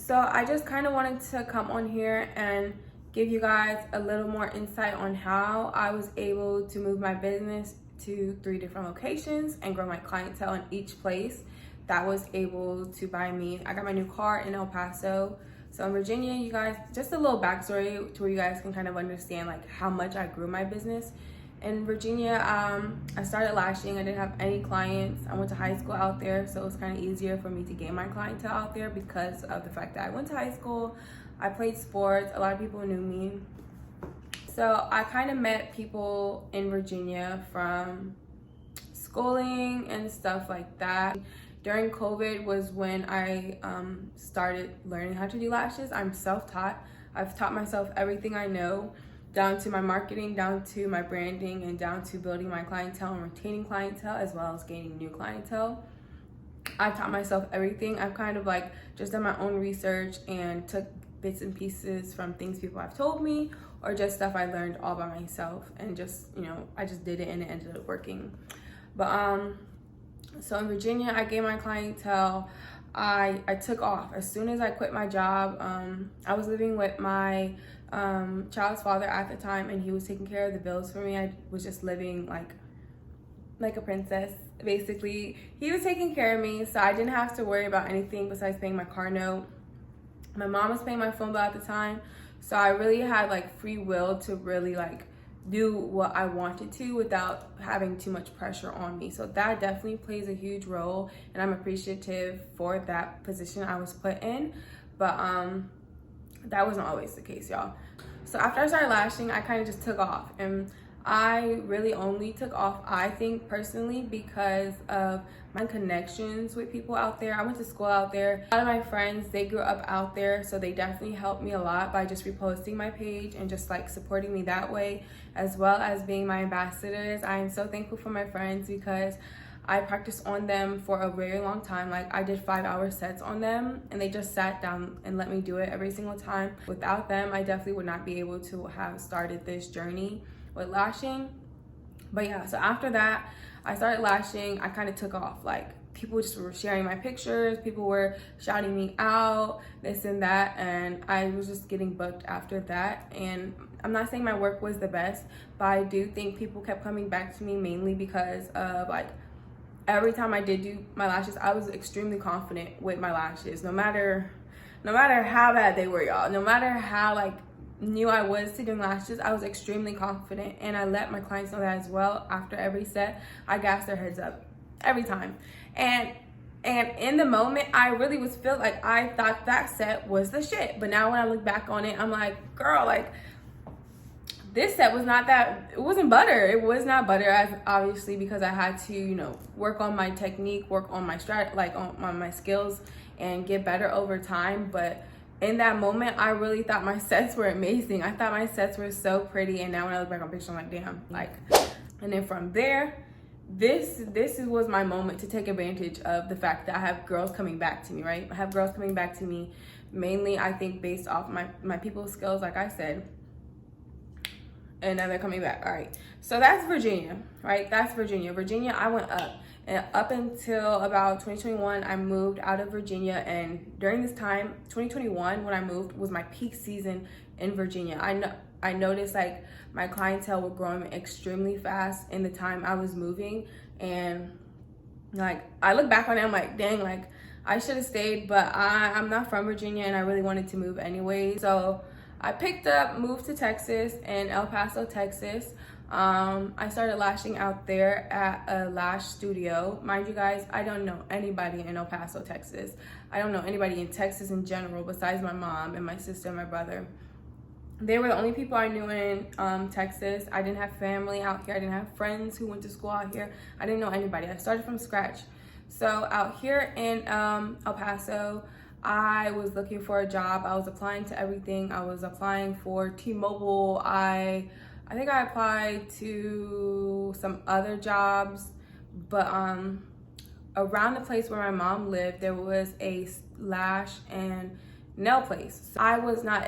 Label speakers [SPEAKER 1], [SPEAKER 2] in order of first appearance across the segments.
[SPEAKER 1] So I just kind of wanted to come on here and give you guys a little more insight on how I was able to move my business to 3 different locations and grow my clientele in each place that was able to buy me. I got my new car in El Paso. So in Virginia, you guys, just a little backstory to where you guys can kind of understand like how much I grew my business. In Virginia, I started lashing. I didn't have any clients. I went to high school out there, so it was kind of easier for me to gain my clientele out there because of the fact that I went to high school. I played sports. A lot of people knew me. So I kind of met people in Virginia from schooling and stuff like that. During COVID was when I started learning how to do lashes. I'm self-taught. I've taught myself everything I know, down to my marketing, down to my branding, and down to building my clientele and retaining clientele, as well as gaining new clientele. I've taught myself everything. I've kind of like just done my own research and took bits and pieces from things people have told me, or just stuff I learned all by myself, and just, you know, I just did it and it ended up working. But so in Virginia, I gained my clientele. I took off as soon as I quit my job. I was living with my child's father at the time, and he was taking care of the bills for me. I was just living like a princess, basically. He was taking care of me, so I didn't have to worry about anything besides paying my car note. My mom was paying my phone bill at the time, so I really had like free will to really like do what I wanted to without having too much pressure on me. So that definitely plays a huge role, and I'm appreciative for that position I was put in. But that wasn't always the case, y'all. So after I started lashing, I kind of just took off, and I really only took off, I think personally, because of my connections with people out there. I went to school out there. A lot of my friends, they grew up out there, so they definitely helped me a lot by just reposting my page and just like supporting me that way, as well as being my ambassadors. I am so thankful for my friends because I practiced on them for a very long time. Like I did 5-hour sets on them, and they just sat down and let me do it every single time. Without them, I definitely would not be able to have started this journey with lashing. But yeah, so after that, I started lashing. I kind of took off. Like people just were sharing my pictures, people were shouting me out, this and that, and I was just getting booked after that. And I'm not saying my work was the best, but I do think people kept coming back to me mainly because of like every time I did do my lashes, I was extremely confident with my lashes, no matter how bad they were, y'all. No matter how like new I was to doing lashes, I was extremely confident, and I let my clients know that as well. After every set, I gassed their heads up every time, and in the moment, I really was feel like I thought that set was the shit. But now when I look back on it, I'm like, girl, like this set was not that, it wasn't butter. It was not butter, as obviously, because I had to, you know, work on my technique, work on my like on my skills, and get better over time. But in that moment, I really thought my sets were amazing. I thought my sets were so pretty, and now when I look back on pictures, I'm like, damn, like. And then from there, this was my moment to take advantage of the fact that I have girls coming back to me, right? I have girls coming back to me, mainly I think based off my people skills, like I said. And now they're coming back. All right, so that's Virginia, right? That's Virginia. Virginia, I went up. And up until about 2021, I moved out of Virginia. And during this time, 2021, when I moved, was my peak season in Virginia. I noticed like my clientele were growing extremely fast in the time I was moving. And like, I look back on it, I'm like, dang, like I should have stayed, but I'm not from Virginia, and I really wanted to move anyway. So I picked up, moved to Texas, in El Paso, Texas. I started lashing out there at a lash studio. Mind you guys, I don't know anybody in El Paso, Texas. I don't know anybody in Texas in general besides my mom and my sister and my brother. They were the only people I knew in Texas. I didn't have family out here. I didn't have friends who went to school out here. I didn't know anybody. I started from scratch. So out here in El Paso, I was looking for a job. I was applying to everything. I was applying for T-Mobile. I think I applied to some other jobs, but around the place where my mom lived, there was a lash and nail place. So I was not,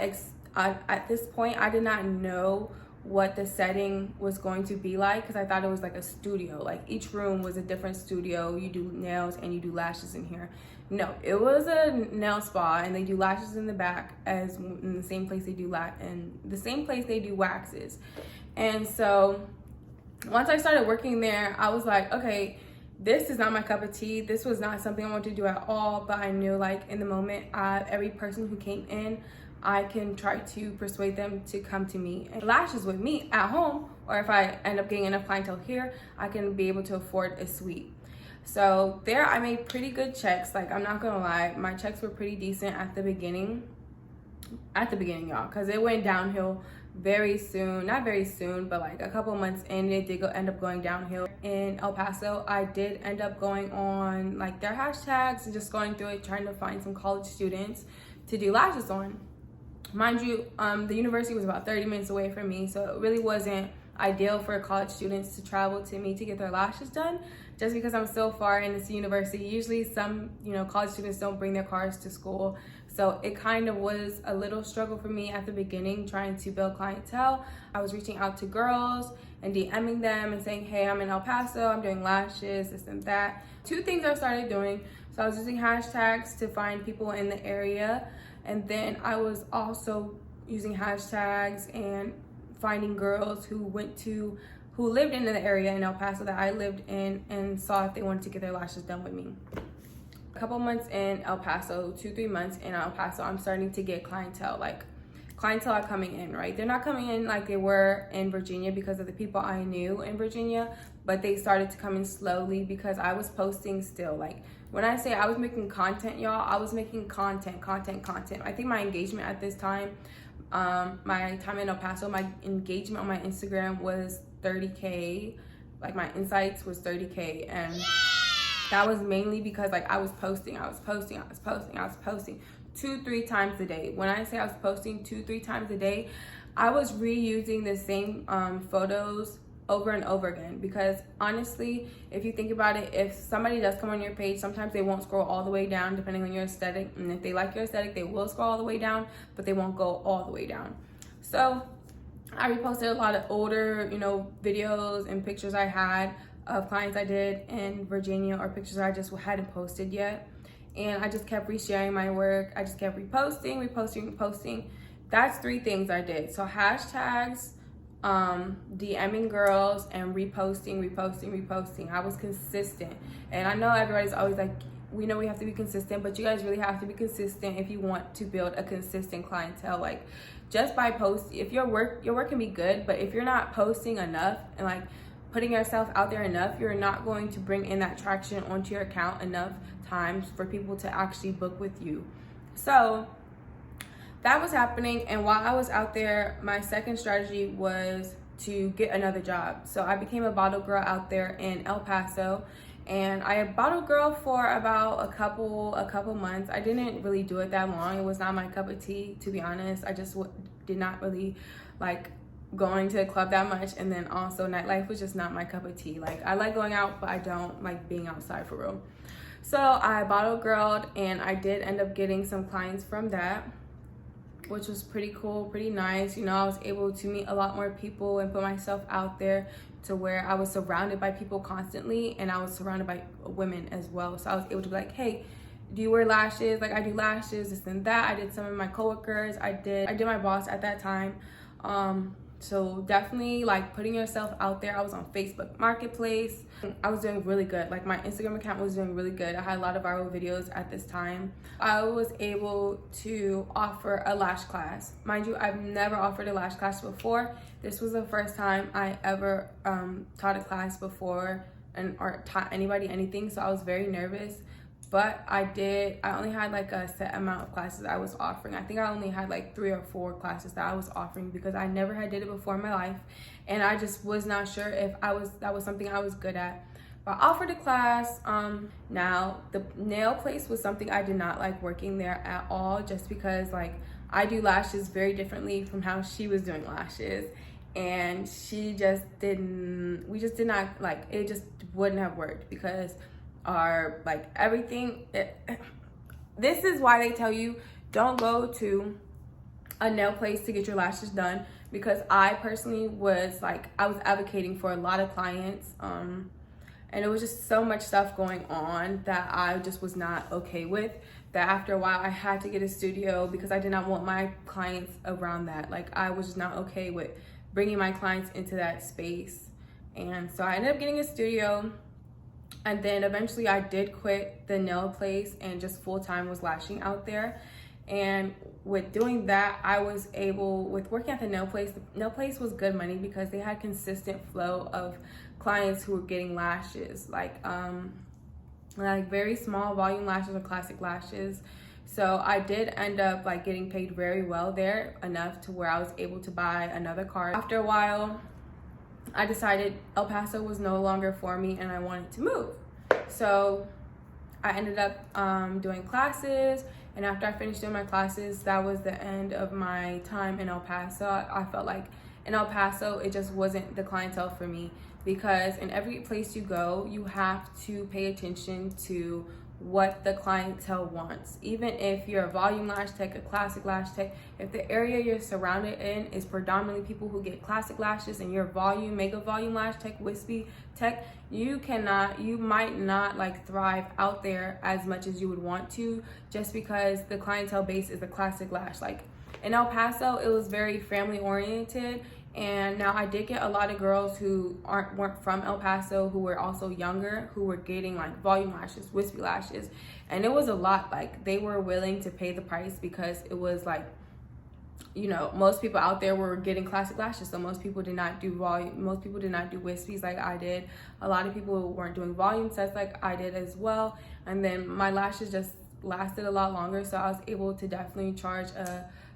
[SPEAKER 1] at this point, I did not know what the setting was going to be like, because I thought it was like a studio. Like each room was a different studio. You do nails and you do lashes in here. No, it was a nail spa, and they do lashes in the back, as in the same place they do waxes. And so once I started working there, I was like, okay, this is not my cup of tea. This was not something I wanted to do at all. But I knew, like, in the moment, every person who came in, I can try to persuade them to come to me and lashes with me at home, or if I end up getting enough clientele here, I can be able to afford a suite. So there I made pretty good checks. Like, I'm not gonna lie, my checks were pretty decent at the beginning, y'all, because it went downhill very soon. Not very soon, but like a couple months in, it did end up going downhill. In El Paso, I did end up going on like their hashtags and just going through it, trying to find some college students to do lashes on. Mind you, the university was about 30 minutes away from me, so it really wasn't ideal for college students to travel to me to get their lashes done, just because I'm so far in this university. Usually some, college students don't bring their cars to school, so it kind of was a little struggle for me at the beginning trying to build clientele. I was reaching out to girls and DMing them and saying, hey, I'm in El Paso, I'm doing lashes, this and that. Two things I started doing. So I was using hashtags to find people in the area, and then I was also using hashtags and finding girls who lived in the area in El Paso that I lived in, and saw if they wanted to get their lashes done with me. A couple months in El Paso, 2-3 months in El Paso, I'm starting to get clientele. Like, clientele are coming in, right? They're not coming in like they were in Virginia because of the people I knew in Virginia, but they started to come in slowly because I was posting still. Like, when I say I was making content, y'all, I was making content. I think my engagement at this time, my time in El Paso, my engagement on my Instagram was 30K. Like, my insights was 30K, and that was mainly because like I was posting 2-3 times a day. When I say I was posting 2-3 times a day, I was reusing the same photos over and over again, because honestly, if you think about it, if somebody does come on your page, sometimes they won't scroll all the way down depending on your aesthetic, and if they like your aesthetic, they will scroll all the way down, but they won't go all the way down. So I reposted a lot of older, videos and pictures I had of clients I did in Virginia, or pictures I just hadn't posted yet, and I just kept resharing my work. I just kept reposting. That's 3 things I did. So hashtags, DMing girls, and reposting. I was consistent, and I know everybody's always like, we know we have to be consistent, but you guys really have to be consistent if you want to build a consistent clientele. Like, just by posting, if your work can be good, but if you're not posting enough and like putting yourself out there enough, you're not going to bring in that traction onto your account enough times for people to actually book with you. So that was happening, and while I was out there, my second strategy was to get another job. So I became a bottle girl out there in El Paso, and I bottle girl for about a couple months. I didn't really do it that long. It was not my cup of tea, to be honest. I just did not really like going to the club that much, and then also nightlife was just not my cup of tea. Like, I like going out, but I don't like being outside for real. So I bottle girled, and I did end up getting some clients from that, which was pretty cool, pretty nice. I was able to meet a lot more people and put myself out there to where I was surrounded by people constantly, and I was surrounded by women as well. So I was able to be like, hey, do you wear lashes? Like, I do lashes, this and that. I did some of my coworkers. I did my boss at that time. So definitely like putting yourself out there. I was on Facebook Marketplace. I was doing really good. Like, my Instagram account was doing really good. I had a lot of viral videos at this time. I was or to offer a lash class. Mind you, I've never offered a lash class before. This was the first time I ever taught a class before or taught anybody anything. So I was very nervous. But I only had like a set amount of classes I was offering. I think I only had like 3 or 4 classes that I was offering, because I never had did it before in my life. And I just was not sure if that was something I was good at. But I offered a class. Now, the nail place was something I did not like working there at all, just because like I do lashes very differently from how she was doing lashes. And we just did not, like, it just wouldn't have worked, because are like everything. This is why they tell you don't go to a nail place to get your lashes done, because I personally was like, I was advocating for a lot of clients, and it was just so much stuff going on that I just was not okay with, that after a while I had to get a studio because I did not want my clients around that. Like, I was just not okay with bringing my clients into that space. And so I ended up getting a studio, and then eventually I did quit the nail place and just full-time was lashing out there. And with doing that, I was able, with working at the nail place was good money because they had consistent flow of clients who were getting lashes, like very small volume lashes or classic lashes. So I did end up like getting paid very well there, enough to where I was able to buy another car. After a while, I decided El Paso was no longer for me and I wanted to move. So I ended up doing classes, and after I finished doing my classes, that was the end of my time in El Paso. I felt like in El Paso, it just wasn't the clientele for me, because in every place you go, you have to pay attention to what the clientele wants. Even if you're a volume lash tech, a classic lash tech, if the area you're surrounded in is predominantly people who get classic lashes and you're volume, mega volume lash tech, wispy tech, you might not like thrive out there as much as you would want to, just because the clientele base is a classic lash. Like in El Paso, it was very family oriented. And now I did get a lot of girls who weren't from El Paso, who were also younger, who were getting like volume lashes, wispy lashes. And it was a lot. Like, they were willing to pay the price because it was like, you know, most people out there were getting classic lashes. So most people did not do volume. Most people did not do wispies like I did. A lot of people weren't doing volume sets like I did as well. And then my lashes just lasted a lot longer. So I was able to definitely charge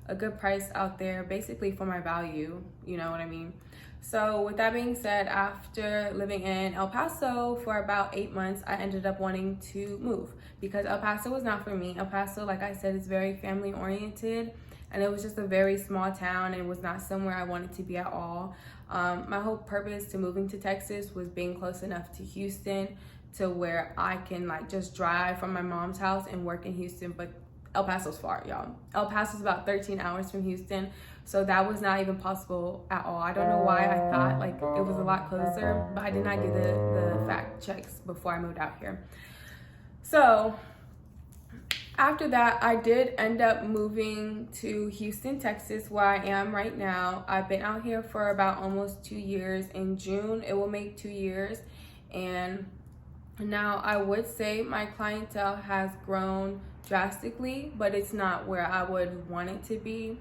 [SPEAKER 1] a good price out there, basically for my value, you know what I mean? So with that being said, after living in El Paso for about 8 months, I ended up wanting to move because El Paso was not for me. El Paso, like I said, is very family oriented, and it was just a very small town and it was not somewhere I wanted to be at all. My whole purpose to moving to Texas was being close enough to Houston to where I can like just drive from my mom's house and work in Houston, but El Paso's far, y'all. El Paso's about 13 hours from Houston, so that was not even possible at all. I don't know why I thought like it was a lot closer, but I did not do the fact checks before I moved out here. So after that, I did end up moving to Houston, Texas, where I am right now. I've been out here for about almost 2 years. In June, it will make 2 years, and now I would say my clientele has grown drastically, but it's not where I would want it to be,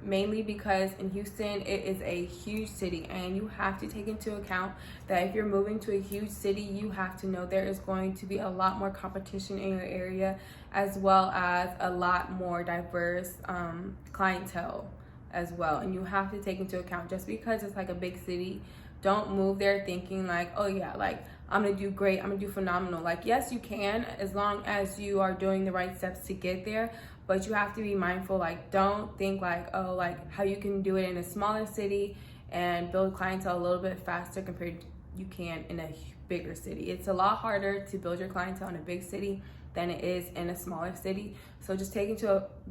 [SPEAKER 1] mainly because in Houston it is a huge city, and you have to take into account that if you're moving to a huge city, you have to know there is going to be a lot more competition in your area, as well as a lot more diverse clientele as well. And you have to take into account, just because it's like a big city, don't move there thinking like, oh yeah, like I'm gonna do great, I'm gonna do phenomenal. Like, yes, you can, as long as you are doing the right steps to get there, but you have to be mindful. Like, don't think like, oh, like how you can do it in a smaller city and build clientele a little bit faster compared to you can in a bigger city. It's a lot harder to build your clientele in a big city than it is in a smaller city. So just take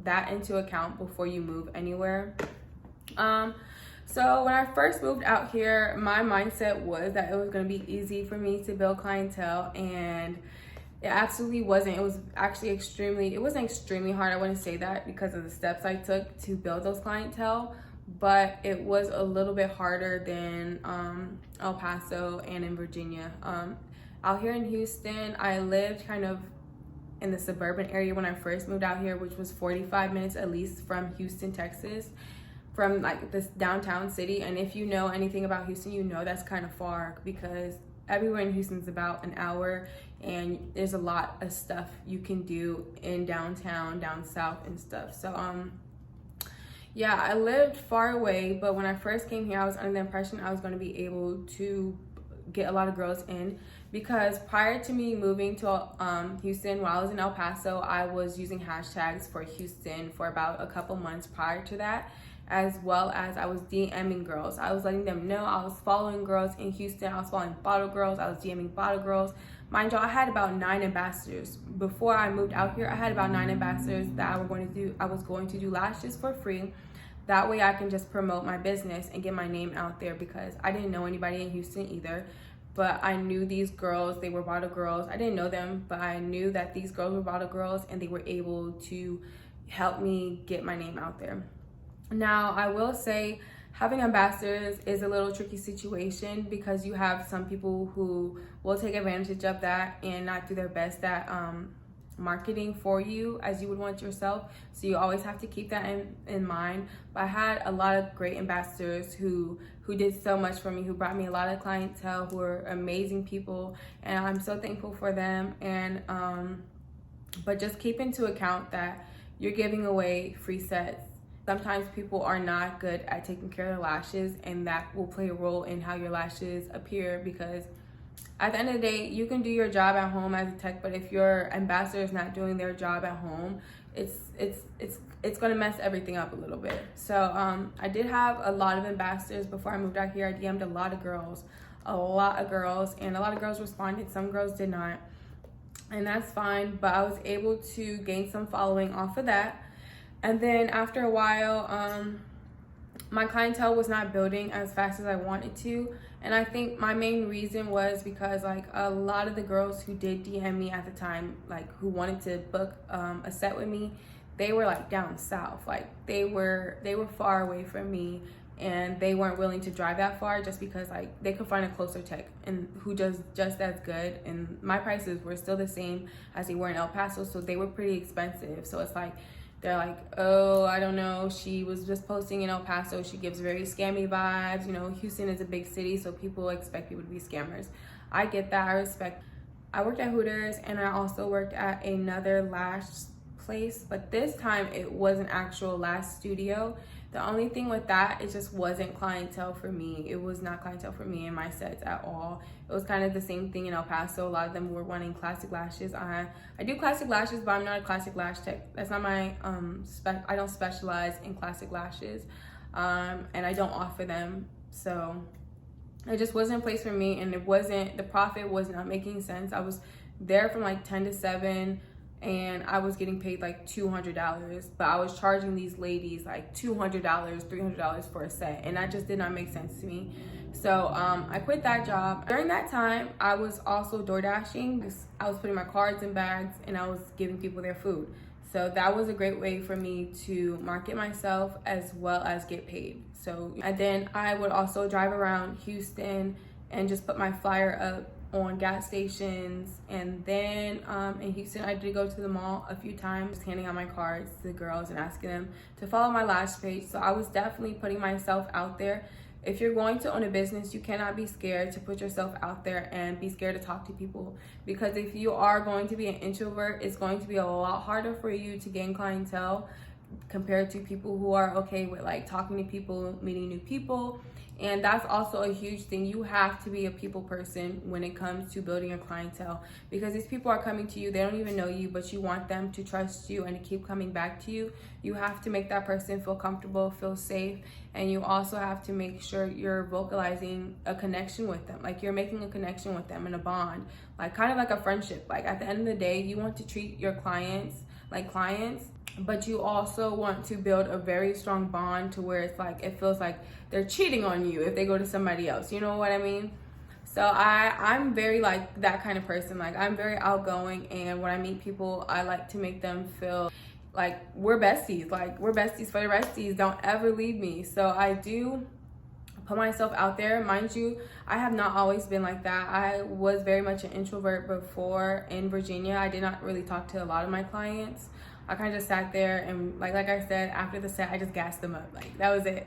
[SPEAKER 1] that into account before you move anywhere. So when I first moved out here, my mindset was that it was going to be easy for me to build clientele, and it absolutely wasn't. It was actually it wasn't extremely hard. I wouldn't say that because of the steps I took to build those clientele, but it was a little bit harder than El Paso and in Virginia. Out here in Houston, I lived kind of in the suburban area when I first moved out here, which was 45 minutes at least from Houston, Texas, from like this downtown city. And if you know anything about Houston, you know that's kind of far, because everywhere in Houston is about an hour, and there's a lot of stuff you can do in downtown, down south and stuff. So yeah, I lived far away, but when I first came here, I was under the impression I was going to be able to get a lot of girls in, because prior to me moving to Houston, while I was in El Paso, I was using hashtags for Houston for about a couple months prior to that, as well as I was DMing girls. I was letting them know I was following girls in Houston. I was following bottle girls. I was DMing bottle girls. Mind you, I had about 9 ambassadors. Before I moved out here, I had about 9 ambassadors that I was going to do lashes for free. That way I can just promote my business and get my name out there, because I didn't know anybody in Houston either. But I knew these girls, they were bottle girls. I didn't know them, but I knew that these girls were bottle girls, and they were able to help me get my name out there. Now, I will say having ambassadors is a little tricky situation, because you have some people who will take advantage of that and not do their best at marketing for you as you would want yourself. So you always have to keep that in mind. But I had a lot of great ambassadors who did so much for me, who brought me a lot of clientele, who are amazing people, and I'm so thankful for them. And but just keep into account that you're giving away free sets. Sometimes people are not good at taking care of their lashes, and that will play a role in how your lashes appear, because at the end of the day, you can do your job at home as a tech, but if your ambassador is not doing their job at home, it's gonna mess everything up a little bit. So I did have a lot of ambassadors before I moved out here. I DM'd a lot of girls, and a lot of girls responded. Some girls did not, and that's fine, but I was able to gain some following off of that. And then after a while, my clientele was not building as fast as I wanted to. And I think my main reason was because like a lot of the girls who did DM me at the time, like who wanted to book a set with me, they were like down south. Like they were far away from me, and they weren't willing to drive that far just because like they could find a closer tech and who does just as good. And my prices were still the same as they were in El Paso, so they were pretty expensive. So it's like, they're like, oh, I don't know, she was just posting in El Paso, she gives very scammy vibes. You know, Houston is a big city, so people expect people to be scammers. I get that, I respect. I worked at Hooters, and I also worked at another lash place, but this time it was an actual lash studio. The only thing with that, it just wasn't clientele for me. It was not clientele for me in my sets at all. It was kind of the same thing in El Paso. A lot of them were wanting classic lashes. I do classic lashes, but I'm not a classic lash tech. That's not my I don't specialize in classic lashes, and I don't offer them. So it just wasn't a place for me, and the profit was not making sense. I was there from like 10 to 7, and I was getting paid like $200, but I was charging these ladies like $200, $300 for a set, and that just did not make sense to me. So I quit that job. During that time, I was also door dashing. I was putting my cards in bags, and I was giving people their food. So that was a great way for me to market myself as well as get paid. So, and then I would also drive around Houston and just put my flyer up on gas stations. And then in Houston, I did go to the mall a few times, just handing out my cards to the girls and asking them to follow my lash page. So I was definitely putting myself out there. If you're going to own a business, you cannot be scared to put yourself out there and be scared to talk to people, because if you are going to be an introvert, it's going to be a lot harder for you to gain clientele compared to people who are okay with like talking to people, meeting new people. And that's also a huge thing. You have to be a people person when it comes to building a clientele, because these people are coming to you, they don't even know you, but you want them to trust you and to keep coming back to you. You have to make that person feel comfortable, feel safe, and you also have to make sure you're vocalizing a connection with them. Like you're making a connection with them and a bond, like kind of like a friendship. Like at the end of the day, you want to treat your clients like clients, but you also want to build a very strong bond to where it's like it feels like they're cheating on you if they go to somebody else. You know what I mean? So I'm very like that kind of person. Like I'm very outgoing, and when I meet people, I like to make them feel like we're besties. Like we're besties for the resties. Don't ever leave me. So I do put myself out there. Mind you, I have not always been like that. I was very much an introvert before in Virginia. I did not really talk to a lot of my clients. I kind of just sat there and like I said, after the set, I just gassed them up. Like that was it.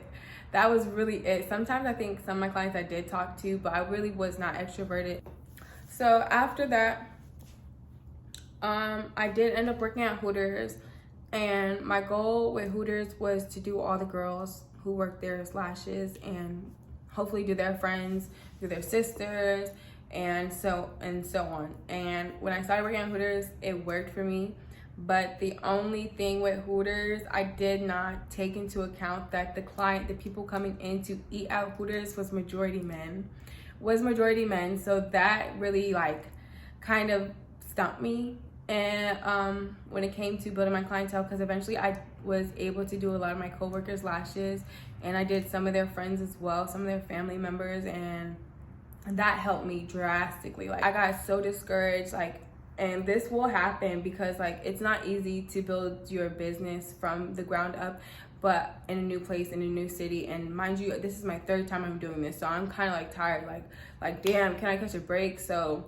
[SPEAKER 1] That was really it. Sometimes I think some of my clients I did talk to, but I really was not extroverted. So after that, I did end up working at Hooters, and my goal with Hooters was to do all the girls who work there's lashes and hopefully do their friends, do their sisters, and so on. And when I started working at Hooters, it worked for me. But the only thing with Hooters, I did not take into account that the people coming in to eat at Hooters was majority men. So that really like kind of stumped me. And when it came to building my clientele, because eventually I was able to do a lot of my coworkers' lashes, and I did some of their friends as well, some of their family members, and that helped me drastically. Like, I got so discouraged, like, and this will happen because like it's not easy to build your business from the ground up, but in a new place, in a new city. And mind you, this is my 3rd time I'm doing this, so I'm kind of like tired, like damn, can I catch a break? So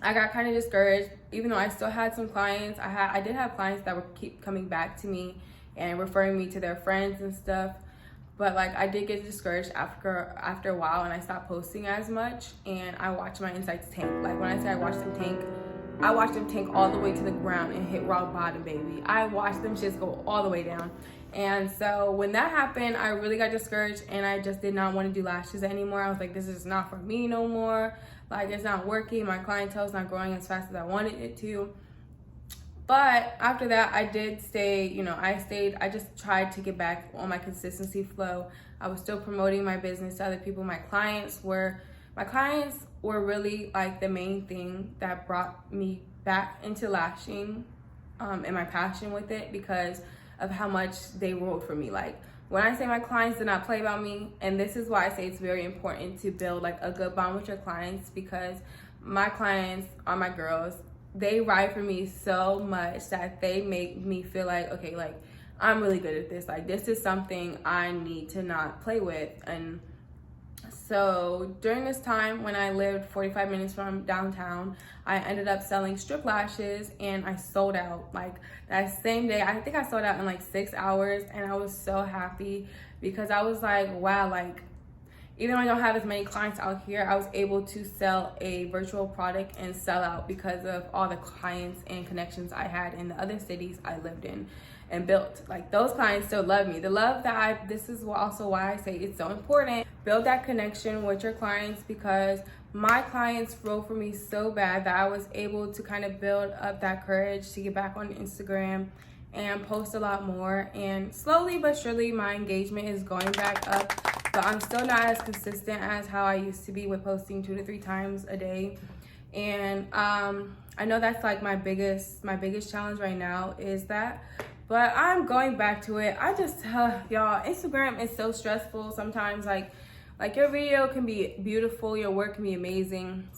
[SPEAKER 1] I got kind of discouraged, even though I still had some clients. I did have clients that would keep coming back to me and referring me to their friends and stuff. But like, I did get discouraged after a while, and I stopped posting as much, and I watched my insights tank. Like, when I say I watched them tank, I watched them tank all the way to the ground and hit rock bottom, baby. I watched them just go all the way down. And so when that happened, I really got discouraged, and I just did not want to do lashes anymore. I was like, this is not for me no more. Like, it's not working. My clientele is not growing as fast as I wanted it to. But after that, I did stay, you know, I just tried to get back on my consistency flow. I was still promoting my business to other people. My clients were really like the main thing that brought me back into lashing, and my passion with it, because of how much they rode for me. Like, when I say my clients did not play about me, and this is why I say it's very important to build like a good bond with your clients, because my clients are my girls. They ride for me so much that they make me feel like, okay, like, I'm really good at this. Like, this is something I need to not play with. And so during this time, when I lived 45 minutes from downtown, I ended up selling strip lashes, and I sold out. Like, that same day, I think I sold out in like 6 hours, and I was so happy because I was like, wow, like, even though I don't have as many clients out here, I was able to sell a virtual product and sell out because of all the clients and connections I had in the other cities I lived in and built. Like, those clients still love me. The love that this is also why I say it's so important. Build that connection with your clients, because my clients rode for me so bad that I was able to kind of build up that courage to get back on Instagram and post a lot more. And slowly but surely, my engagement is going back up. But I'm still not as consistent as how I used to be with posting 2 to 3 times a day. And I know that's like my biggest challenge right now is that, but I'm going back to it. I just y'all, Instagram is so stressful sometimes. Like your video can be beautiful, your work can be amazing,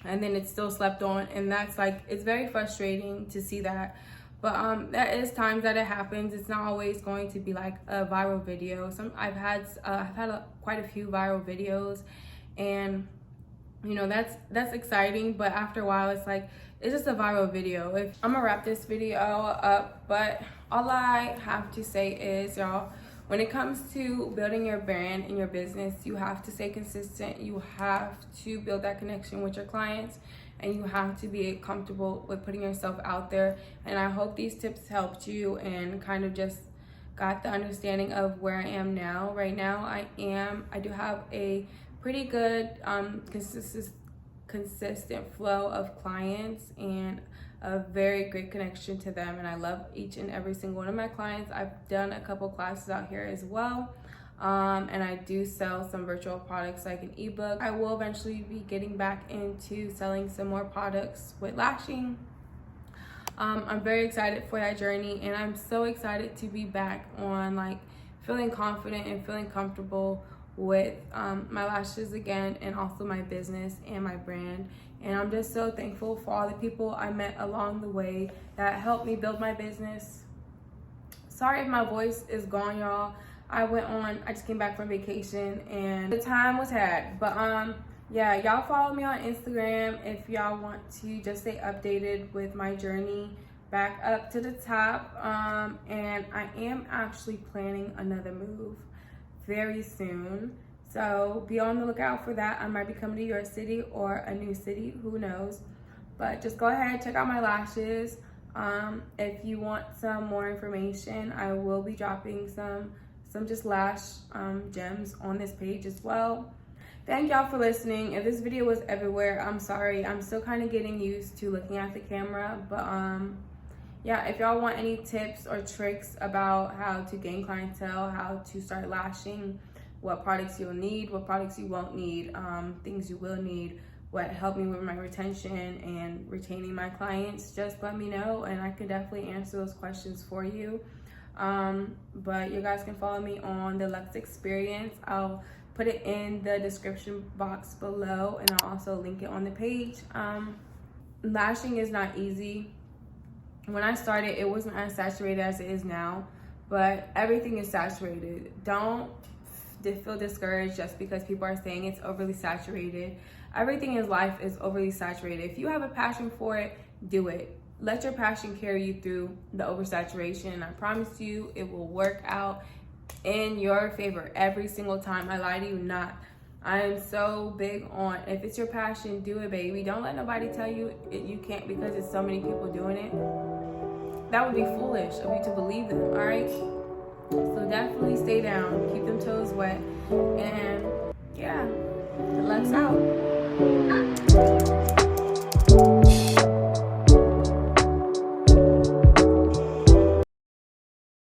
[SPEAKER 1] and then it's still slept on, and that's like, it's very frustrating to see that. But there is times that it happens. It's not always going to be like a viral video. I've had quite a few viral videos, and you know, that's exciting. But after a while, it's like, it's just a viral video. I'm gonna wrap this video up, but all I have to say is, y'all, when it comes to building your brand and your business, you have to stay consistent. You have to build that connection with your clients, and you have to be comfortable with putting yourself out there. And I hope these tips helped you and kind of just got the understanding of where I am now. Right now, I do have a pretty good consistent flow of clients and a very great connection to them, and I love each and every single one of my clients. I've done a couple classes out here as well. And I do sell some virtual products like an ebook. I will eventually be getting back into selling some more products with Lashing. I'm very excited for that journey, and I'm so excited to be back on like feeling confident and feeling comfortable with my lashes again, and also my business and my brand. And I'm just so thankful for all the people I met along the way that helped me build my business. Sorry if my voice is gone, y'all. I just came back from vacation and the time was had. But yeah, y'all follow me on Instagram if y'all want to just stay updated with my journey back up to the top. And I am actually planning another move very soon, so be on the lookout for that. I might be coming to your city or a new city, who knows. But just go ahead, check out my lashes. If you want some more information, I will be dropping some just lash gems on this page as well. Thank y'all for listening. If this video was everywhere, I'm sorry. I'm still kind of getting used to looking at the camera, but yeah, if y'all want any tips or tricks about how to gain clientele, how to start lashing, what products you'll need, what products you won't need, things you will need, what helped me with my retention and retaining my clients, just let me know and I can definitely answer those questions for you. But you guys can follow me on the LUX experience. I'll put it in the description box below, and I'll also link it on the page. Lashing is not easy. When I started, it wasn't as saturated as it is now, but everything is saturated. Don't feel discouraged just because people are saying it's overly saturated. Everything in life is overly saturated. If you have a passion for it, do it. Let your passion carry you through the oversaturation, and I promise you it will work out in your favor every single time. I lie to you not. I am so big on, if it's your passion, do it, baby. Don't let nobody tell you you can't because there's so many people doing it. That would be foolish of you to believe them, all right? So definitely stay down, keep them toes wet, and yeah, LUX out.